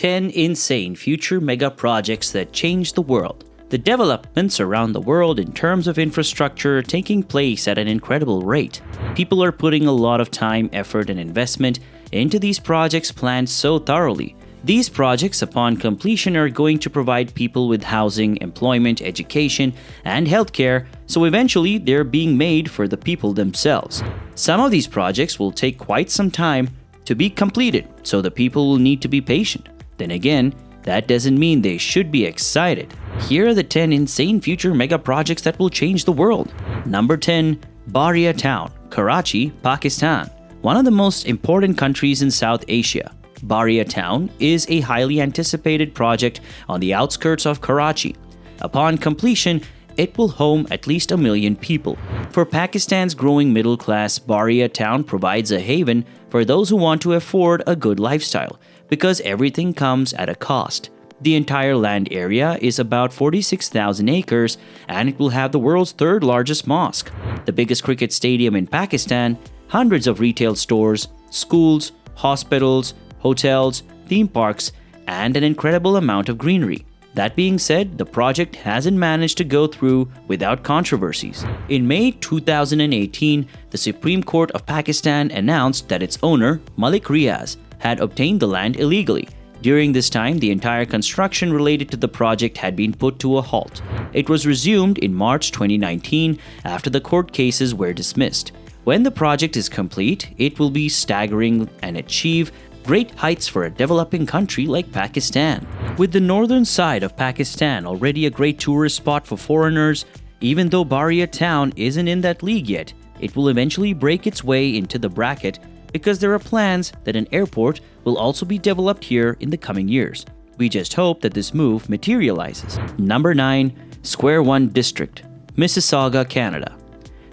10 insane future mega projects that change the world. The developments around the world in terms of infrastructure are taking place at an incredible rate. People are putting a lot of time, effort, and investment into these projects planned so thoroughly. These projects, upon completion, are going to provide people with housing, employment, education, and healthcare, so eventually they're being made for the people themselves. Some of these projects will take quite some time to be completed, so the people will need to be patient. Then again, that doesn't mean they should be excited. Here are the 10 insane future mega projects that will change the world. Number 10. Baria Town, Karachi, Pakistan. One of the most important countries in South Asia. Baria Town is a highly anticipated project on the outskirts of Karachi. Upon completion, it will home at least 1 million people. For Pakistan's growing middle class, Baria Town provides a haven for those who want to afford a good lifestyle, because everything comes at a cost. The entire land area is about 46,000 acres, and it will have the world's third largest mosque, the biggest cricket stadium in Pakistan, hundreds of retail stores, schools, hospitals, hotels, theme parks, and an incredible amount of greenery. That being said, the project hasn't managed to go through without controversies. In May 2018, the Supreme Court of Pakistan announced that its owner, Malik Riaz, had obtained the land illegally. During this time, the entire construction related to the project had been put to a halt. It was resumed in March 2019 after the court cases were dismissed. When the project is complete, it will be staggering and achieve great heights for a developing country like Pakistan. With the northern side of Pakistan already a great tourist spot for foreigners, even though Baria Town isn't in that league yet, it will eventually break its way into the bracket because there are plans that an airport will also be developed here in the coming years. We just hope that this move materializes. Number 9. Square One District, Mississauga, Canada.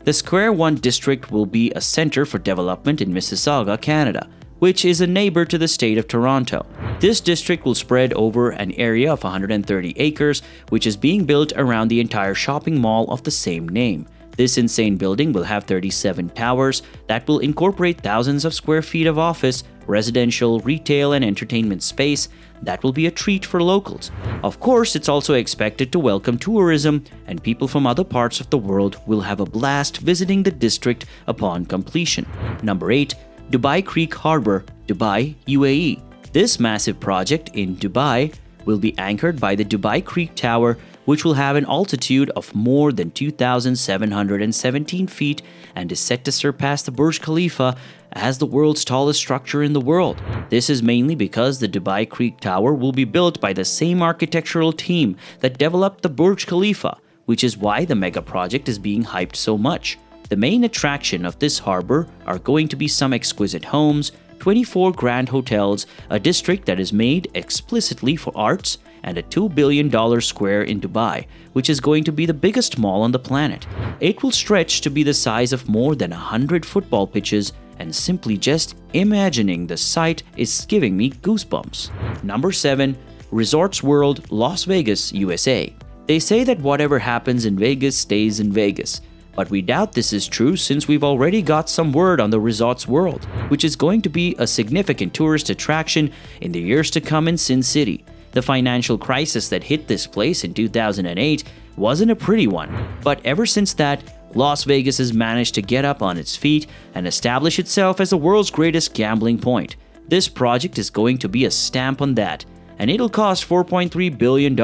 The Square One District will be a center for development in Mississauga, Canada, which is a neighbor to the state of Toronto. This district will spread over an area of 130 acres, which is being built around the entire shopping mall of the same name. This insane building will have 37 towers that will incorporate thousands of square feet of office, residential, retail, and entertainment space that will be a treat for locals. Of course, it's also expected to welcome tourism, and people from other parts of the world will have a blast visiting the district upon completion. Number 8. Dubai Creek Harbour, Dubai, UAE. This massive project in Dubai will be anchored by the Dubai Creek Tower, which will have an altitude of more than 2,717 feet and is set to surpass the Burj Khalifa as the world's tallest structure in the world. This is mainly because the Dubai Creek Tower will be built by the same architectural team that developed the Burj Khalifa, which is why the mega project is being hyped so much. The main attraction of this harbor are going to be some exquisite homes, 24 grand hotels, a district that is made explicitly for arts, and a $2 billion square in Dubai, which is going to be the biggest mall on the planet. It will stretch to be the size of more than 100 football pitches, and simply just imagining the sight is giving me goosebumps. Number 7. Resorts World, Las Vegas, USA. They say that whatever happens in Vegas stays in Vegas. But we doubt this is true since we've already got some word on the Resorts World, which is going to be a significant tourist attraction in the years to come in Sin City. The financial crisis that hit this place in 2008 wasn't a pretty one, but ever since that, Las Vegas has managed to get up on its feet and establish itself as the world's greatest gambling point. This project is going to be a stamp on that, and it'll cost $4.3 billion.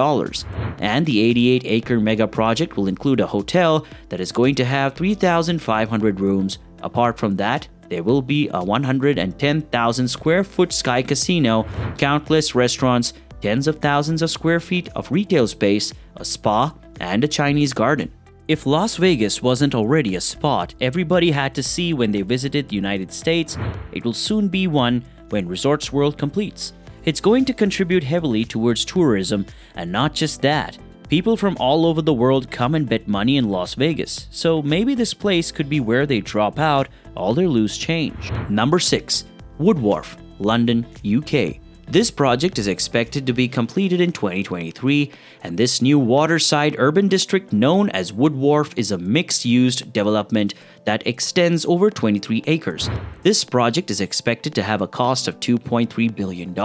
And the 88-acre mega project will include a hotel that is going to have 3,500 rooms. Apart from that, there will be a 110,000 square foot sky casino, countless restaurants, tens of thousands of square feet of retail space, a spa, and a Chinese garden. If Las Vegas wasn't already a spot everybody had to see when they visited the United States, it will soon be one when Resorts World completes. It's going to contribute heavily towards tourism, and not just that. People from all over the world come and bet money in Las Vegas, so maybe this place could be where they drop out all their loose change. Number 6. Wharf, London, UK. This project is expected to be completed in 2023, and this new waterside urban district known as Wharf is a mixed-use development that extends over 23 acres. This project is expected to have a cost of $2.3 billion,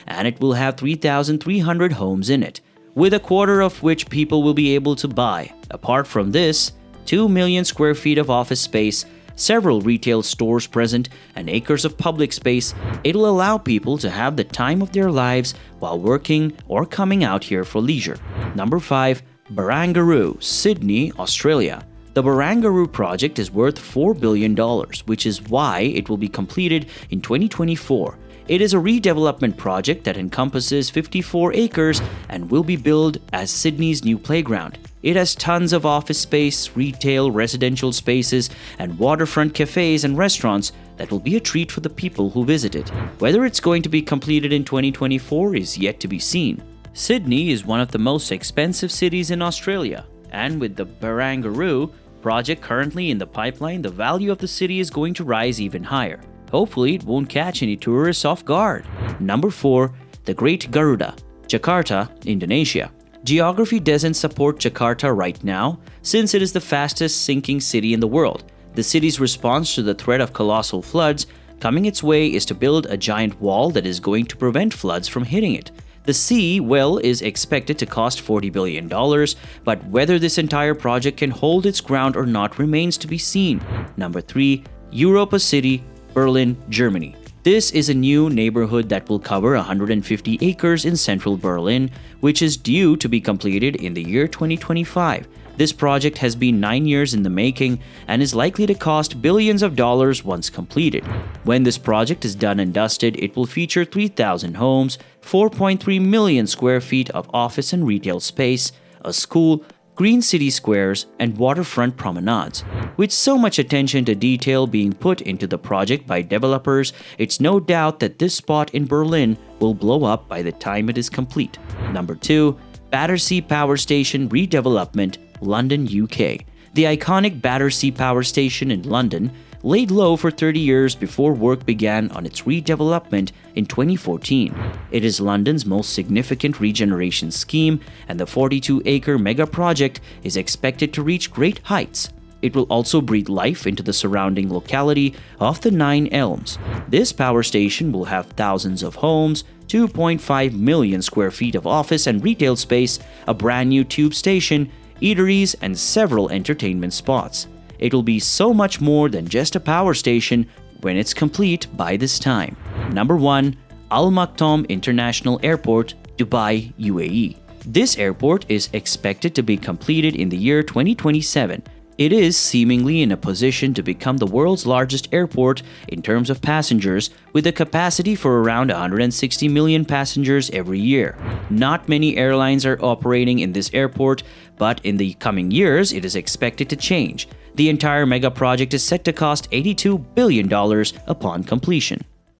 and it will have 3,300 homes in it, with a quarter of which people will be able to buy. Apart from this, 2 million square feet of office space, several retail stores present, and acres of public space. It'll allow people to have the time of their lives while working or coming out here for leisure. Number 5. Barangaroo, Sydney, Australia. The Barangaroo project is worth $4 billion, which is why it will be completed in 2024. It is a redevelopment project that encompasses 54 acres and will be billed as Sydney's new playground. It has tons of office space, retail, residential spaces, and waterfront cafes and restaurants that will be a treat for the people who visit it. Whether it's going to be completed in 2024 is yet to be seen. Sydney is one of the most expensive cities in Australia, and with the Barangaroo project currently in the pipeline, the value of the city is going to rise even higher. Hopefully, it won't catch any tourists off guard. Number 4. The Great Garuda, Jakarta, Indonesia. Geography doesn't support Jakarta right now, since it is the fastest sinking city in the world. The city's response to the threat of colossal floods coming its way is to build a giant wall that is going to prevent floods from hitting it. The sea well is expected to cost $40 billion, but whether this entire project can hold its ground or not remains to be seen. Number 3. Europa City, Berlin, Germany. This is a new neighborhood that will cover 150 acres in central Berlin, which is due to be completed in the year 2025. This project has been 9 years in the making and is likely to cost billions of dollars once completed. When this project is done and dusted, it will feature 3,000 homes, 4.3 million square feet of office and retail space, a school, green city squares, and waterfront promenades. With so much attention to detail being put into the project by developers, it's no doubt that this spot in Berlin will blow up by the time it is complete. Number 2. Battersea Power Station Redevelopment, London, UK. The iconic Battersea Power Station in London laid low for 30 years before work began on its redevelopment in 2014. It is London's most significant regeneration scheme, and the 42-acre mega project is expected to reach great heights. It will also breathe life into the surrounding locality of the Nine Elms. This power station will have thousands of homes, 2.5 million square feet of office and retail space, a brand new tube station, eateries, and several entertainment spots. It'll be so much more than just a power station when it's complete by this time. Number 1. Al Maktoum International Airport, Dubai, UAE. This airport is expected to be completed in the year 2027. It is seemingly in a position to become the world's largest airport in terms of passengers, with a capacity for around 160 million passengers every year. Not many airlines are operating in this airport, but in the coming years it is expected to change. The entire mega project is set to cost $82 billion upon completion.